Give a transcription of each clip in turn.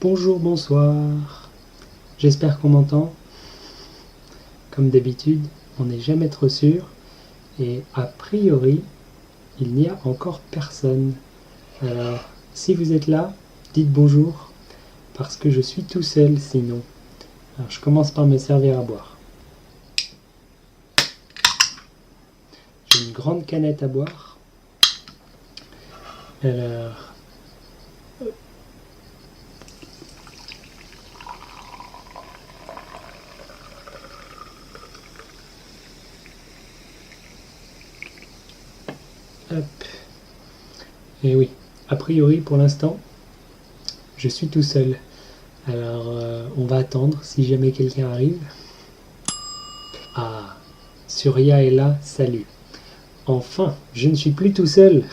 Bonjour, bonsoir. J'espère qu'on m'entend. Comme d'habitude, on n'est jamais trop sûr. Et a priori, il n'y a encore personne. Alors, si vous êtes là, dites bonjour. Parce que je suis tout seul sinon. Alors, je commence par me servir à boire. J'ai une grande canette à boire. Alors... Hop. Et oui, a priori pour l'instant, je suis tout seul. Alors on va attendre si jamais quelqu'un arrive. Ah, Surya est là, salut. Enfin, je ne suis plus tout seul.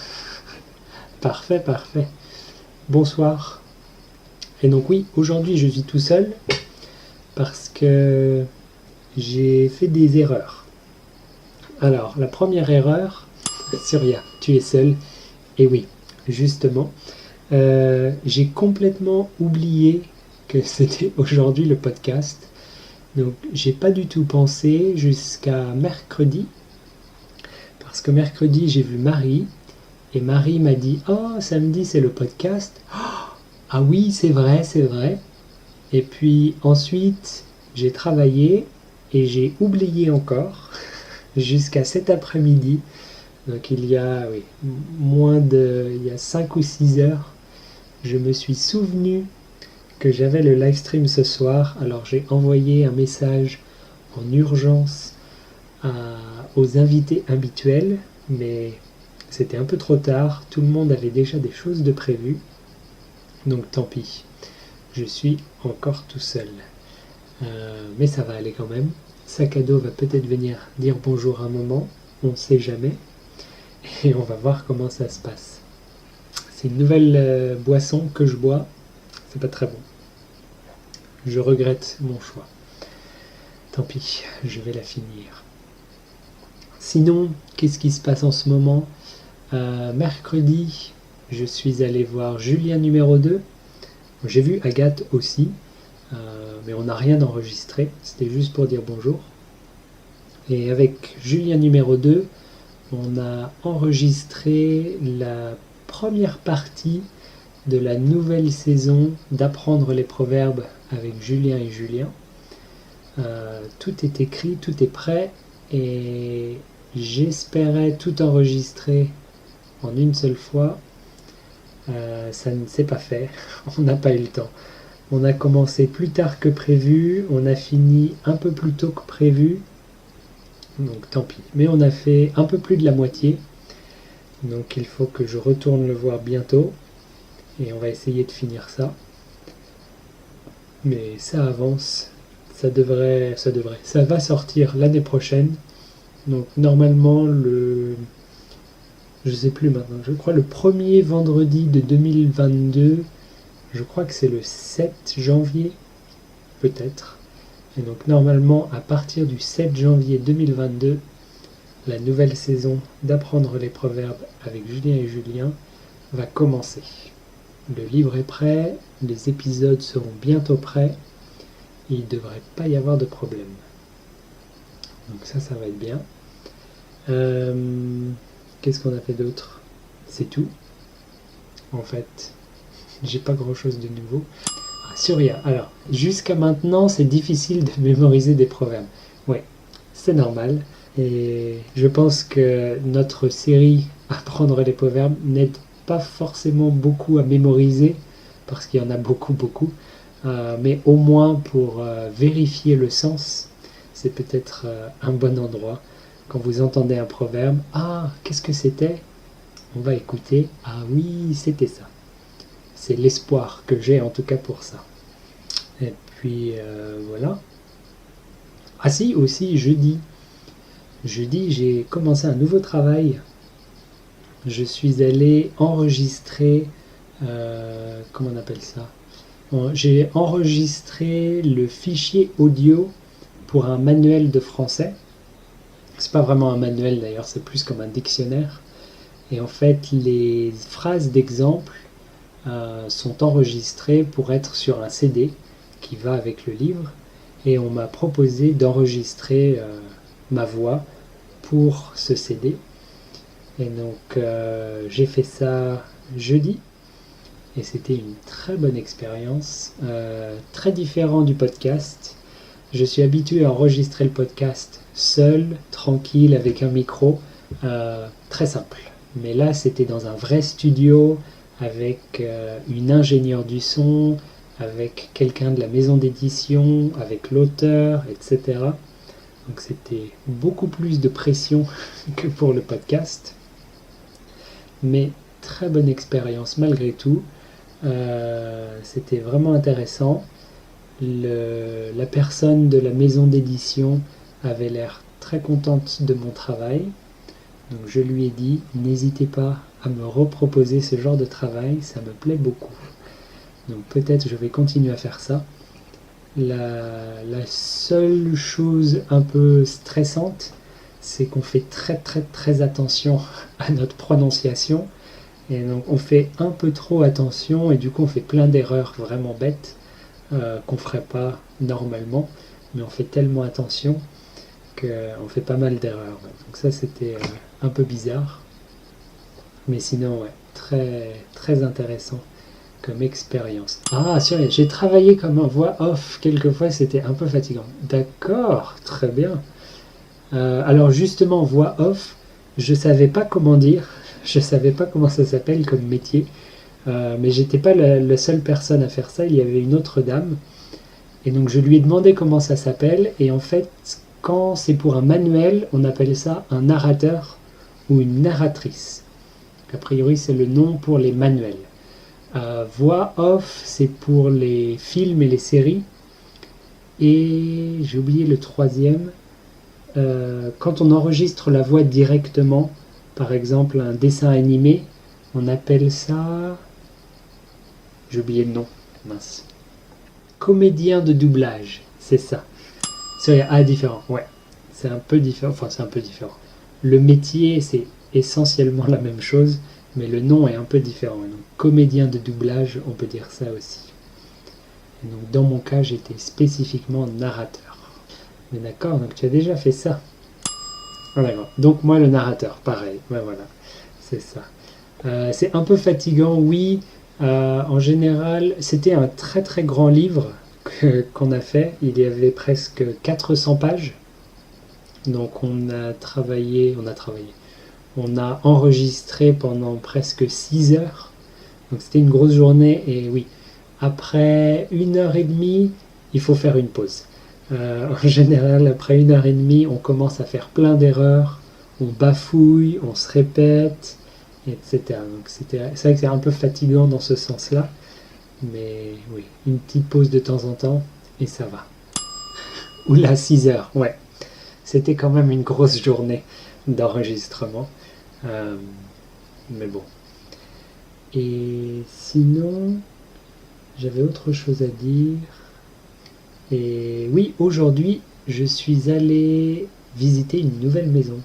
Parfait, parfait. Bonsoir. Et donc oui, aujourd'hui je suis tout seul parce que j'ai fait des erreurs. Alors, la première erreur, Surya, tu es seul. Et oui, justement, j'ai complètement oublié que c'était aujourd'hui le podcast. Donc, j'ai pas du tout pensé jusqu'à mercredi. Parce que mercredi, j'ai vu Marie. Et Marie m'a dit « Oh, samedi, c'est le podcast. Oh, ah oui, c'est vrai, c'est vrai. » Et puis ensuite, j'ai travaillé et j'ai oublié encore jusqu'à cet après-midi. Donc il y a il y a 5 ou 6 heures, je me suis souvenu que j'avais le live stream ce soir. Alors j'ai envoyé un message en urgence aux invités habituels, mais c'était un peu trop tard, tout le monde avait déjà des choses de prévues, donc tant pis, je suis encore tout seul. Mais ça va aller quand même. Sakado va peut-être venir dire bonjour un moment, on ne sait jamais, et on va voir comment ça se passe. C'est une nouvelle boisson que je bois, c'est pas très bon. Je regrette mon choix. Tant pis, je vais la finir. Sinon, qu'est-ce qui se passe en ce moment ? Mercredi, je suis allé voir Julien numéro 2. J'ai vu Agathe aussi, mais on n'a rien enregistré, c'était juste pour dire bonjour. Et avec Julien numéro 2, on a enregistré la première partie de la nouvelle saison d'Apprendre les proverbes avec Julien et Julien. Tout est écrit, tout est prêt et j'espérais tout enregistrer en une seule fois. Ça ne s'est pas fait, on n'a pas eu le temps. On a commencé plus tard que prévu, on a fini un peu plus tôt que prévu, donc tant pis. Mais on a fait un peu plus de la moitié, donc il faut que je retourne le voir bientôt et on va essayer de finir ça. Mais ça avance, ça va sortir l'année prochaine. Donc normalement je sais plus maintenant, je crois le premier vendredi de 2022, je crois que c'est le 7 janvier, peut-être. Et donc normalement à partir du 7 janvier 2022, la nouvelle saison d'Apprendre les proverbes avec Julien et Julien va commencer. Le livre est prêt, les épisodes seront bientôt prêts, et il ne devrait pas y avoir de problème. Donc ça va être bien. Qu'est-ce qu'on a fait d'autre ? C'est tout. En fait, j'ai pas grand-chose de nouveau. Surya, alors, jusqu'à maintenant, c'est difficile de mémoriser des proverbes. Ouais, c'est normal. Et je pense que notre série Apprendre les proverbes n'aide pas forcément beaucoup à mémoriser, parce qu'il y en a beaucoup, mais au moins pour vérifier le sens, c'est peut-être un bon endroit. Quand vous entendez un proverbe, ah, qu'est-ce que c'était ? On va écouter, ah oui, c'était ça. C'est l'espoir que j'ai en tout cas pour ça. Et puis voilà. Ah si, aussi jeudi, j'ai commencé un nouveau travail. Je suis allé enregistrer, comment on appelle ça ? J'ai enregistré le fichier audio pour un manuel de français. C'est pas vraiment un manuel d'ailleurs, c'est plus comme un dictionnaire. Et en fait, les phrases d'exemple sont enregistrés pour être sur un CD qui va avec le livre. Et on m'a proposé d'enregistrer ma voix pour ce CD. Et donc j'ai fait ça jeudi. Et c'était une très bonne expérience, très différent du podcast. Je suis habitué à enregistrer le podcast seul, tranquille, avec un micro, très simple. Mais là, c'était dans un vrai studio, avec une ingénieure du son, avec quelqu'un de la maison d'édition, avec l'auteur, etc. Donc c'était beaucoup plus de pression que pour le podcast. Mais très bonne expérience malgré tout. C'était vraiment intéressant. La personne de la maison d'édition avait l'air très contente de mon travail. Donc je lui ai dit, n'hésitez pas à me reproposer ce genre de travail, ça me plaît beaucoup. Donc peut-être je vais continuer à faire ça. La seule chose un peu stressante, c'est qu'on fait très très très attention à notre prononciation. Et donc on fait un peu trop attention et du coup on fait plein d'erreurs vraiment bêtes qu'on ne ferait pas normalement. Mais on fait tellement attention qu'on fait pas mal d'erreurs. Donc ça c'était un peu bizarre. Mais sinon ouais, très très intéressant comme expérience. Ah, sérieux, j'ai travaillé comme un voix off quelquefois, c'était un peu fatigant. D'accord, très bien. Alors justement, voix off, je savais pas comment dire, je savais pas comment ça s'appelle comme métier, mais j'étais pas la seule personne à faire ça, il y avait une autre dame, et donc je lui ai demandé comment ça s'appelle, et en fait, quand c'est pour un manuel, on appelle ça un narrateur ou une narratrice. A priori, c'est le nom pour les manuels. Voix off, c'est pour les films et les séries. Et j'ai oublié le troisième. Quand on enregistre la voix directement, par exemple un dessin animé, on appelle ça... J'ai oublié le nom, mince. Comédien de doublage, c'est ça. C'est différent, ouais. C'est un peu différent, enfin c'est un peu différent. Le métier, c'est essentiellement la même chose, mais le nom est un peu différent. Donc, comédien de doublage, on peut dire ça aussi. Et donc dans mon cas, j'étais spécifiquement narrateur. Mais d'accord, donc tu as déjà fait ça. Ah d'accord. Donc moi le narrateur, pareil. Ben voilà, c'est ça. C'est un peu fatigant, oui. En général, c'était un très très grand livre qu'on a fait. Il y avait presque 400 pages. Donc on a enregistré pendant presque 6 heures. Donc c'était une grosse journée et oui, après 1 heure et demie, il faut faire une pause. En général, après 1 heure et demie, on commence à faire plein d'erreurs, on bafouille, on se répète, etc. Donc c'est vrai que c'est un peu fatigant dans ce sens-là, mais oui, une petite pause de temps en temps et ça va. Oula, 6 heures, ouais. C'était quand même une grosse journée d'enregistrement. Mais bon. Et sinon, j'avais autre chose à dire. Et oui, aujourd'hui, je suis allé visiter une nouvelle maison.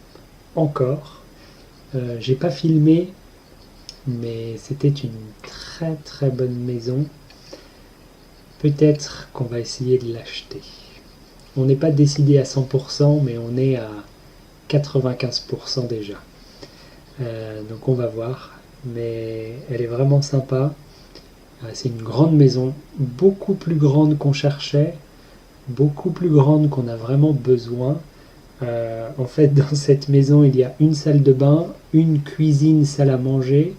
Encore. J'ai pas filmé, mais c'était une très très bonne maison. Peut-être qu'on va essayer de l'acheter. On n'est pas décidé à 100%, mais on est à 95% déjà. Donc on va voir. Mais elle est vraiment sympa. C'est une grande maison, beaucoup plus grande qu'on cherchait, beaucoup plus grande qu'on a vraiment besoin. En fait, dans cette maison, il y a une salle de bain, une cuisine, salle à manger,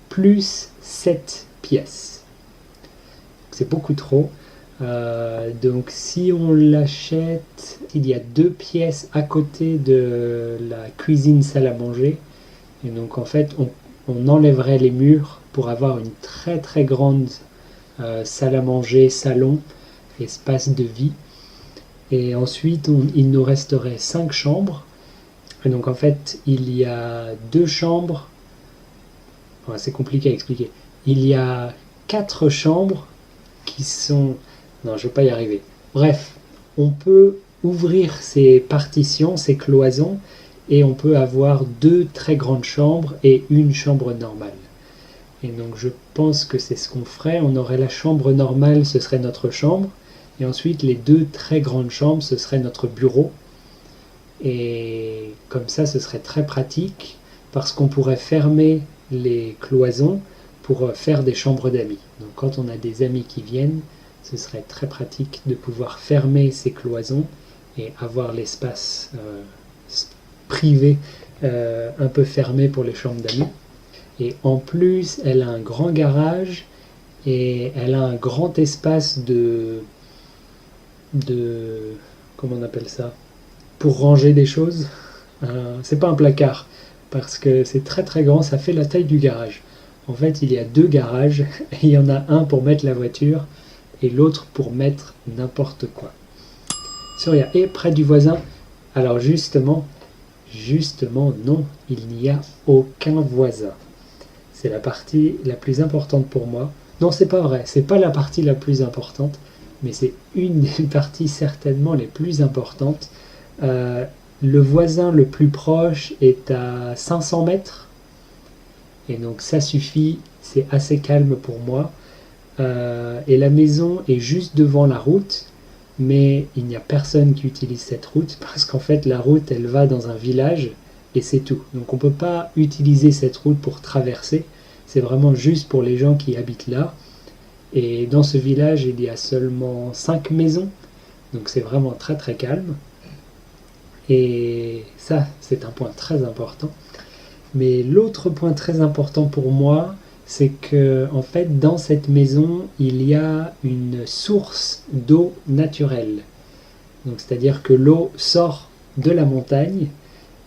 plus 7 pièces. C'est beaucoup trop. Donc si on l'achète, il y a 2 pièces à côté de la cuisine, salle à manger. Et donc en fait, on enlèverait les murs pour avoir une très très grande salle à manger, salon, espace de vie. Et ensuite, il nous resterait 5 chambres. Et donc en fait, il y a 2 chambres. Enfin, c'est compliqué à expliquer. Il y a 4 chambres qui sont... Non, je ne vais pas y arriver. Bref, on peut ouvrir ces partitions, ces cloisons, et on peut avoir 2 très grandes chambres et une chambre normale. Et donc je pense que c'est ce qu'on ferait. On aurait la chambre normale, ce serait notre chambre. Et ensuite les deux très grandes chambres, ce serait notre bureau. Et comme ça, ce serait très pratique parce qu'on pourrait fermer les cloisons pour faire des chambres d'amis. Donc quand on a des amis qui viennent, ce serait très pratique de pouvoir fermer ces cloisons et avoir l'espace privé un peu fermé pour les chambres d'amis. Et en plus, elle a un grand garage et elle a un grand espace de comment on appelle ça, pour ranger des choses. C'est pas un placard parce que c'est très très grand, ça fait la taille du garage. En fait, il y a deux garages et il y en a un pour mettre la voiture et l'autre pour mettre n'importe quoi. Surya, et près du voisin. Alors justement, non, il n'y a aucun voisin. C'est la partie la plus importante pour moi. Non, c'est pas vrai, c'est pas la partie la plus importante, mais c'est une des parties certainement les plus importantes. Le voisin le plus proche est à 500 mètres, et donc ça suffit, c'est assez calme pour moi. Et la maison est juste devant la route, mais il n'y a personne qui utilise cette route, parce qu'en fait la route elle va dans un village, et c'est tout. Donc on ne peut pas utiliser cette route pour traverser, c'est vraiment juste pour les gens qui habitent là. Et dans ce village, il y a seulement 5 maisons, donc c'est vraiment très très calme. Et ça, c'est un point très important. Mais l'autre point très important pour moi, c'est que en fait, dans cette maison, il y a une source d'eau naturelle. Donc, c'est-à-dire que l'eau sort de la montagne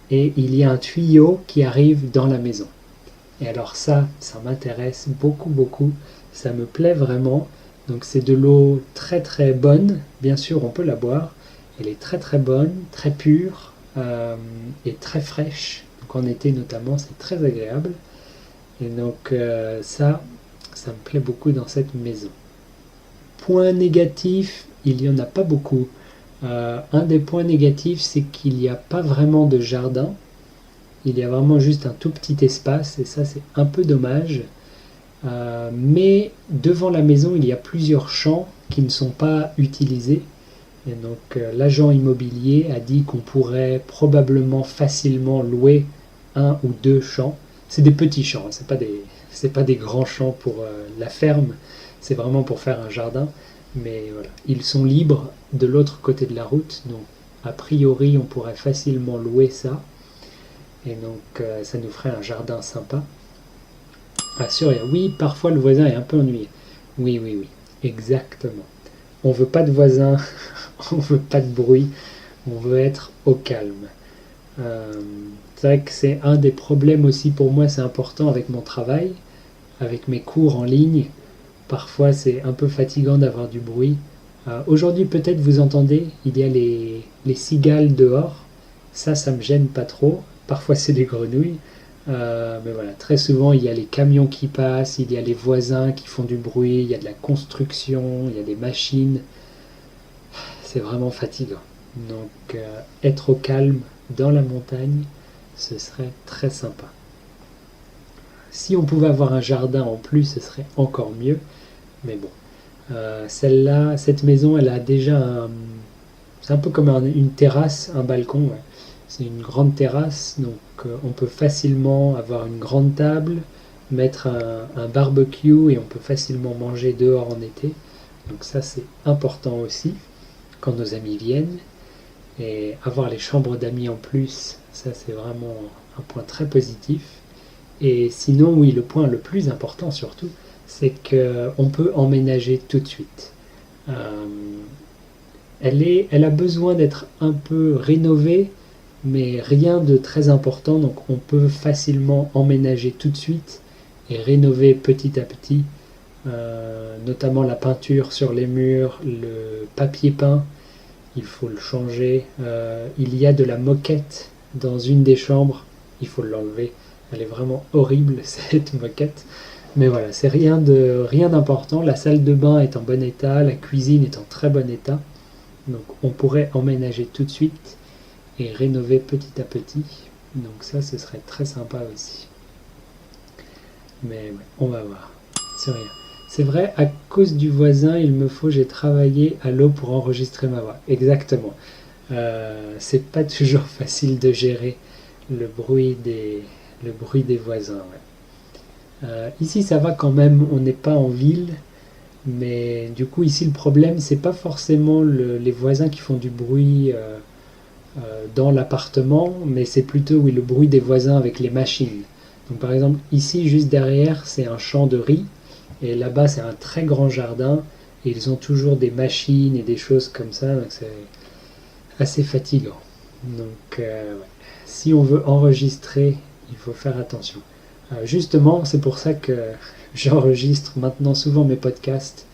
et il y a un tuyau qui arrive dans la maison. Et alors ça m'intéresse beaucoup, beaucoup. Ça me plaît vraiment. Donc c'est de l'eau très très bonne. Bien sûr, on peut la boire. Elle est très très bonne, très pure et très fraîche. Donc en été notamment, c'est très agréable. Et donc ça me plaît beaucoup dans cette maison. Point négatif, il n'y en a pas beaucoup. Un des points négatifs, c'est qu'il n'y a pas vraiment de jardin. Il y a vraiment juste un tout petit espace et ça c'est un peu dommage. Mais devant la maison, il y a plusieurs champs qui ne sont pas utilisés. Et donc l'agent immobilier a dit qu'on pourrait probablement facilement louer un ou deux champs. C'est des petits champs, c'est pas des grands champs pour la ferme, c'est vraiment pour faire un jardin. Mais voilà, ils sont libres de l'autre côté de la route, donc a priori on pourrait facilement louer ça. Et donc ça nous ferait un jardin sympa. Ah sûr, oui, parfois le voisin est un peu ennuyé. Oui, exactement. On veut pas de voisin, on veut pas de bruit, on veut être au calme. C'est vrai que c'est un des problèmes aussi pour moi, c'est important avec mon travail, avec mes cours en ligne. Parfois c'est un peu fatigant d'avoir du bruit. Aujourd'hui peut-être vous entendez, il y a les cigales dehors. Ça me gêne pas trop. Parfois c'est des grenouilles. Mais voilà, très souvent il y a les camions qui passent, il y a les voisins qui font du bruit, il y a de la construction, il y a des machines. C'est vraiment fatigant. Donc être au calme dans la montagne, ce serait très sympa. Si on pouvait avoir un jardin en plus, ce serait encore mieux. Mais bon, celle-là, cette maison, elle a déjà c'est un peu comme une terrasse, un balcon. Ouais. C'est une grande terrasse, donc on peut facilement avoir une grande table, mettre un barbecue et on peut facilement manger dehors en été. Donc ça c'est important aussi quand nos amis viennent. Et avoir les chambres d'amis en plus, ça c'est vraiment un point très positif. Et sinon, oui, le point le plus important surtout, c'est qu'on peut emménager tout de suite. Elle a besoin d'être un peu rénovée, mais rien de très important, donc on peut facilement emménager tout de suite et rénover petit à petit, notamment la peinture sur les murs, le papier peint, il faut le changer. Il y a de la moquette dans une des chambres, il faut l'enlever, elle est vraiment horrible cette moquette. Mais voilà, c'est rien d'important. La salle de bain est en bon état, la cuisine est en très bon état. Donc on pourrait emménager tout de suite et rénover petit à petit. Donc ça, ce serait très sympa aussi. Mais ouais, on va voir. C'est rien. C'est vrai, à cause du voisin, j'ai travaillé à l'eau pour enregistrer ma voix. Exactement. C'est pas toujours facile de gérer le bruit des voisins. Ouais. Ici, ça va quand même, on n'est pas en ville, mais du coup, ici, le problème, c'est pas forcément les voisins qui font du bruit dans l'appartement, mais c'est plutôt oui, le bruit des voisins avec les machines. Donc, par exemple, ici, juste derrière, c'est un champ de riz, et là-bas, c'est un très grand jardin, et ils ont toujours des machines et des choses comme ça, donc c'est assez fatigant. Donc, ouais. Si on veut enregistrer, il faut faire attention. Justement, c'est pour ça que j'enregistre maintenant souvent mes podcasts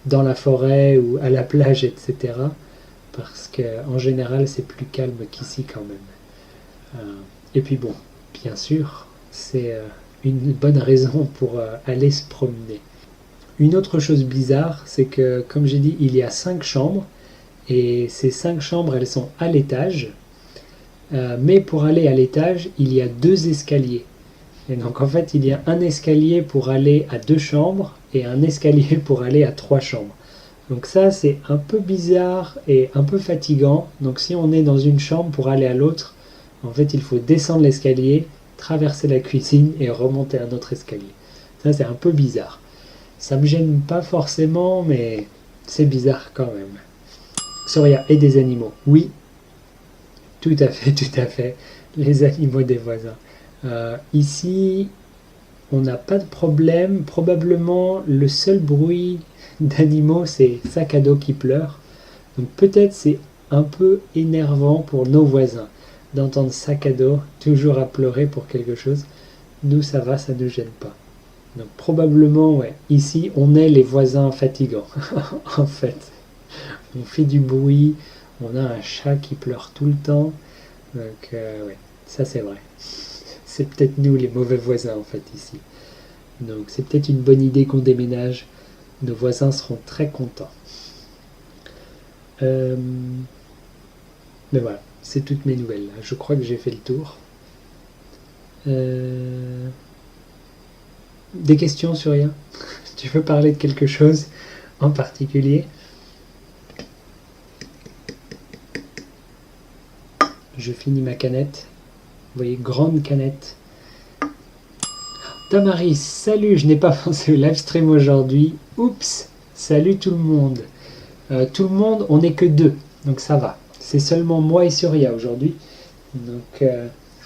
dans la forêt ou à la plage, etc. Parce qu'en général, c'est plus calme qu'ici quand même. Et puis bon, bien sûr, c'est une bonne raison pour aller se promener. Une autre chose bizarre, c'est que, comme j'ai dit, il y a 5 chambres, et ces 5 chambres, elles sont à l'étage. Mais pour aller à l'étage, il y a 2 escaliers. Et donc en fait, il y a un escalier pour aller à 2 chambres et un escalier pour aller à 3 chambres. Donc ça, c'est un peu bizarre et un peu fatigant. Donc si on est dans une chambre pour aller à l'autre, en fait, il faut descendre l'escalier, traverser la cuisine et remonter un autre escalier. Ça, c'est un peu bizarre. Ça me gêne pas forcément, mais c'est bizarre quand même. Soria, et des animaux. Oui, tout à fait, tout à fait. Les animaux des voisins. Ici, on n'a pas de problème. Probablement, le seul bruit d'animaux, c'est sac à dos qui pleure. Donc peut-être c'est un peu énervant pour nos voisins d'entendre sac à dos toujours à pleurer pour quelque chose. Nous, ça va, ça ne nous gêne pas. Donc probablement, ouais. Ici, on est les voisins fatigants. En fait, on fait du bruit. On a un chat qui pleure tout le temps. Donc, ouais, ça c'est vrai. C'est peut-être nous les mauvais voisins en fait ici. Donc c'est peut-être une bonne idée qu'on déménage. Nos voisins seront très contents. Mais voilà, c'est toutes mes nouvelles. Je crois que j'ai fait le tour. Des questions sur rien? Tu veux parler de quelque chose en particulier? Je finis ma canette. Vous voyez, grande canette. Tamaris, salut, je n'ai pas pensé au live stream aujourd'hui. Oups, salut tout le monde. Tout le monde, on n'est que 2, donc ça va. C'est seulement moi et Surya aujourd'hui. Donc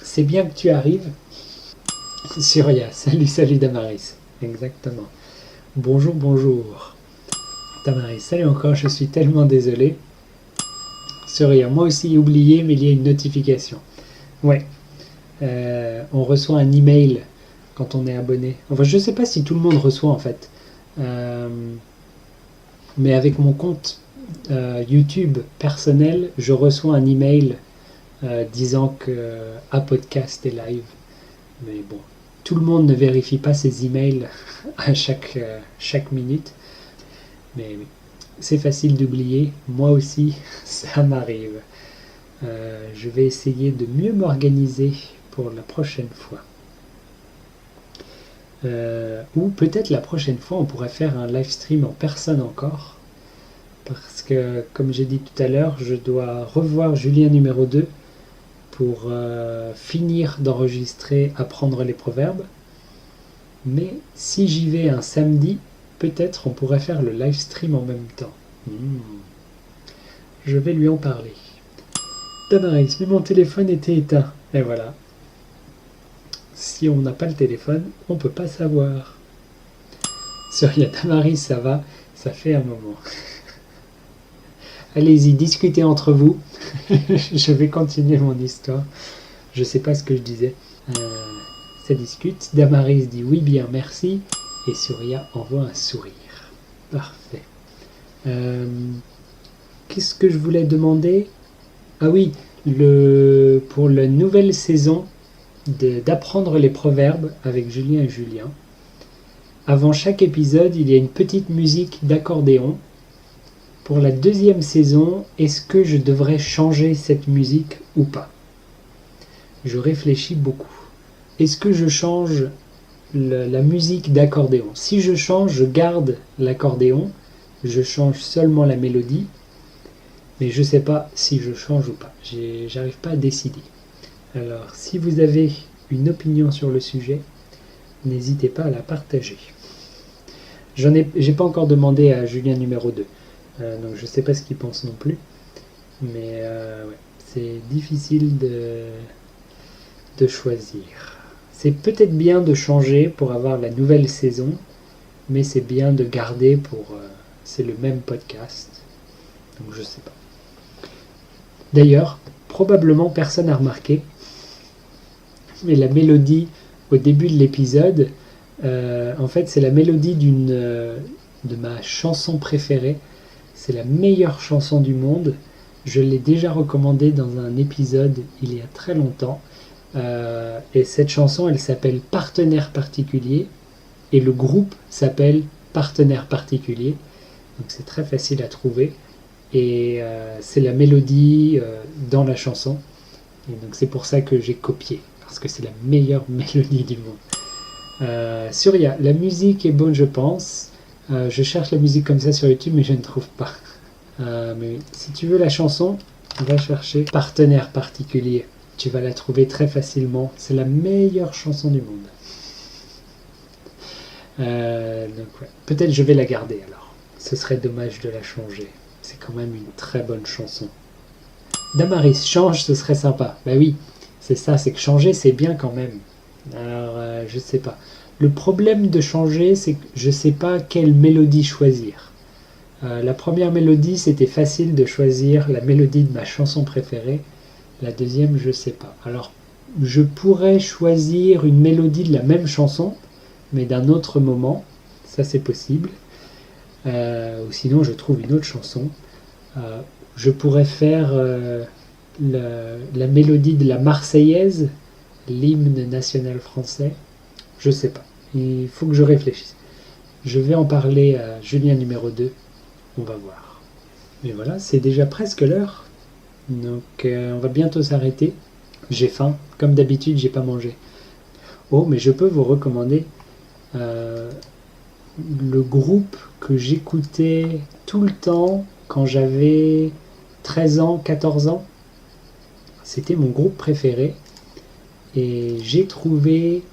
c'est bien que tu arrives. Surya, salut, salut Damaris. Exactement. Bonjour, bonjour. Tamaris, salut encore, je suis tellement désolé. Surya, moi aussi oublié, mais il y a une notification. Ouais. On reçoit un email quand on est abonné. Enfin, je ne sais pas si tout le monde reçoit en fait. Mais avec mon compte YouTube personnel, je reçois un email disant que podcast est live. Mais bon, tout le monde ne vérifie pas ses emails à chaque minute. Mais c'est facile d'oublier. Moi aussi, ça m'arrive. Je vais essayer de mieux m'organiser pour la prochaine fois. Ou peut-être la prochaine fois on pourrait faire un live stream en personne encore, parce que comme j'ai dit tout à l'heure, je dois revoir Julien numéro 2 pour finir d'enregistrer Apprendre les proverbes. Mais si j'y vais un samedi, peut-être on pourrait faire le live stream en même temps. Je vais lui en parler. Tamaris, mais mon téléphone était éteint. Et voilà. Si on n'a pas le téléphone, on ne peut pas savoir. Sur Tamaris, ça va, ça fait un moment. Allez-y, discutez entre vous. Je vais continuer mon histoire. Je ne sais pas ce que je disais. Ça discute. Damaris dit oui, bien, merci. Et Surya envoie un sourire. Parfait. Qu'est-ce que je voulais demander? Ah oui, pour la nouvelle saison d'apprendre les proverbes avec Julien et Julien. Avant chaque épisode, il y a une petite musique d'accordéon. Pour la deuxième saison, est-ce que je devrais changer cette musique ou pas? Je réfléchis beaucoup. Est-ce que je change la musique d'accordéon. Si je change, je garde l'accordéon, je change seulement la mélodie, mais je ne sais pas si je change ou pas. J'arrive pas à décider. Alors, si vous avez une opinion sur le sujet, n'hésitez pas à la partager. J'ai pas encore demandé à Julien numéro 2, donc je ne sais pas ce qu'il pense non plus, mais ouais, c'est difficile de choisir. C'est peut-être bien de changer pour avoir la nouvelle saison, mais c'est bien de garder pour... c'est le même podcast, donc je sais pas. D'ailleurs, probablement personne n'a remarqué, mais la mélodie au début de l'épisode, en fait c'est la mélodie de ma chanson préférée. C'est la meilleure chanson du monde. Je l'ai déjà recommandée dans un épisode il y a très longtemps. Et cette chanson, elle s'appelle Partenaire particulier. Et le groupe s'appelle Partenaire particulier. Donc c'est très facile à trouver. Et c'est la mélodie dans la chanson. Et donc c'est pour ça que j'ai copié. Parce que c'est la meilleure mélodie du monde. Surya, la musique est bonne je pense. Je cherche la musique comme ça sur YouTube mais je ne trouve pas. Mais si tu veux la chanson, va chercher Partenaire particulier. Tu vas la trouver très facilement. C'est la meilleure chanson du monde. Donc ouais. Peut-être je vais la garder alors. Ce serait dommage de la changer. C'est quand même une très bonne chanson. Damaris, change, ce serait sympa. Bah oui, c'est ça, c'est que changer c'est bien quand même. Alors je sais pas. Le problème de changer, c'est que je ne sais pas quelle mélodie choisir. La première mélodie, c'était facile de choisir la mélodie de ma chanson préférée. La deuxième, je ne sais pas. Alors, je pourrais choisir une mélodie de la même chanson, mais d'un autre moment. Ça, c'est possible. Ou sinon, je trouve une autre chanson. Je pourrais faire la mélodie de la Marseillaise, l'hymne national français. Je sais pas. Il faut que je réfléchisse. Je vais en parler à Julien numéro 2. On va voir. Mais voilà, c'est déjà presque l'heure. Donc on va bientôt s'arrêter. J'ai faim. Comme d'habitude, j'ai pas mangé. Oh, mais je peux vous recommander le groupe que j'écoutais tout le temps quand j'avais 13 ans, 14 ans. C'était mon groupe préféré. Et j'ai trouvé...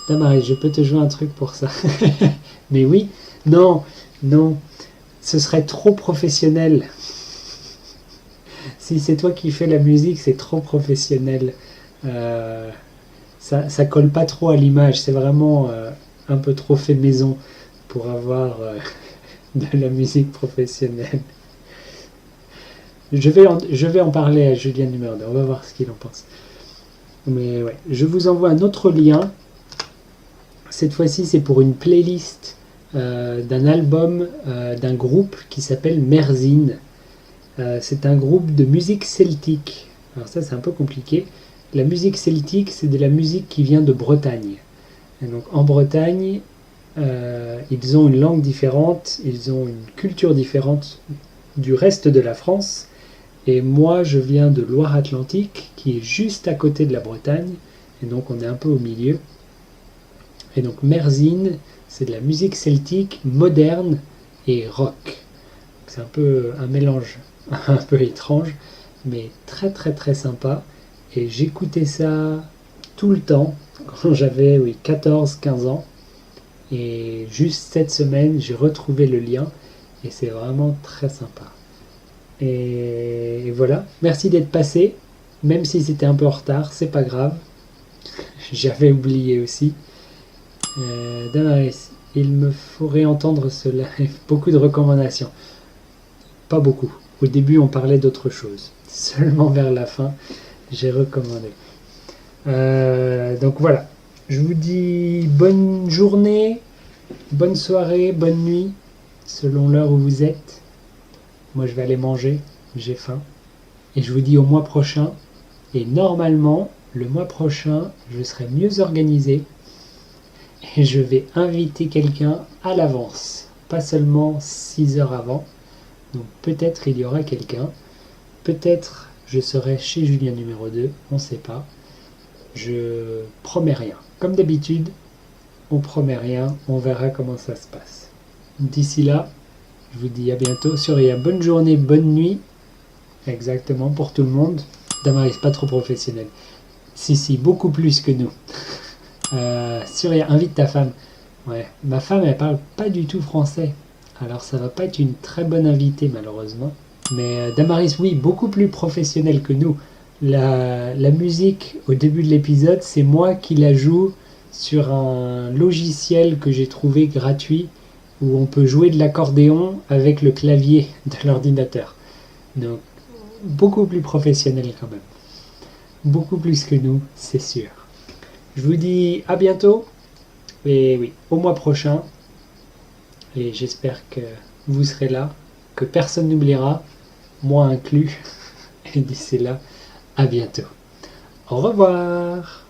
Damaris, je peux te jouer un truc pour ça. Mais oui, non, ce serait trop professionnel. Si c'est toi qui fais la musique, c'est trop professionnel. Ça colle pas trop à l'image, c'est vraiment un peu trop fait maison pour avoir de la musique professionnelle. Je vais en parler à Julien numéro 2, on va voir ce qu'il en pense. Mais ouais, je vous envoie un autre lien. Cette fois-ci, c'est pour une playlist d'un album d'un groupe qui s'appelle Merzine. C'est un groupe de musique celtique. Alors ça, c'est un peu compliqué. La musique celtique, c'est de la musique qui vient de Bretagne. Et donc en Bretagne, ils ont une langue différente, ils ont une culture différente du reste de la France. Et moi, je viens de Loire-Atlantique, qui est juste à côté de la Bretagne. Et donc on est un peu au milieu. Et donc Merzine, c'est de la musique celtique moderne et rock. C'est un peu un mélange un peu étrange, mais très très très sympa. Et j'écoutais ça tout le temps quand j'avais 14-15 ans. Et juste cette semaine, j'ai retrouvé le lien et c'est vraiment très sympa. Et voilà, merci d'être passé, même si c'était un peu en retard, c'est pas grave. J'avais oublié aussi. Damaris, il me faudrait entendre cela. Beaucoup de recommandations. Pas beaucoup. Au début, on parlait d'autre chose. Seulement vers la fin, j'ai recommandé. Donc voilà. Je vous dis bonne journée, bonne soirée, bonne nuit, selon l'heure où vous êtes. Moi, je vais aller manger. J'ai faim. Et je vous dis au mois prochain. Et normalement, le mois prochain, je serai mieux organisé. Et je vais inviter quelqu'un à l'avance. Pas seulement 6 heures avant. Donc peut-être il y aura quelqu'un. Peut-être je serai chez Julien numéro 2. On ne sait pas. Je promets rien. Comme d'habitude, on promet rien, on verra comment ça se passe. D'ici là, je vous dis à bientôt. Surya, bonne journée, bonne nuit. Exactement, pour tout le monde. Damaris, pas trop professionnel. Si, beaucoup plus que nous. Surya, invite ta femme. Ouais, ma femme, elle parle pas du tout français. Alors ça va pas être une très bonne invitée, malheureusement. Mais Damaris, oui, beaucoup plus professionnel que nous. La musique, au début de l'épisode, c'est moi qui la joue sur un logiciel que j'ai trouvé gratuit où on peut jouer de l'accordéon avec le clavier de l'ordinateur. Donc, beaucoup plus professionnel quand même. Beaucoup plus que nous, c'est sûr. Je vous dis à bientôt. Et oui, au mois prochain. Et j'espère que vous serez là, que personne n'oubliera, moi inclus. Et d'ici là, à bientôt. Au revoir.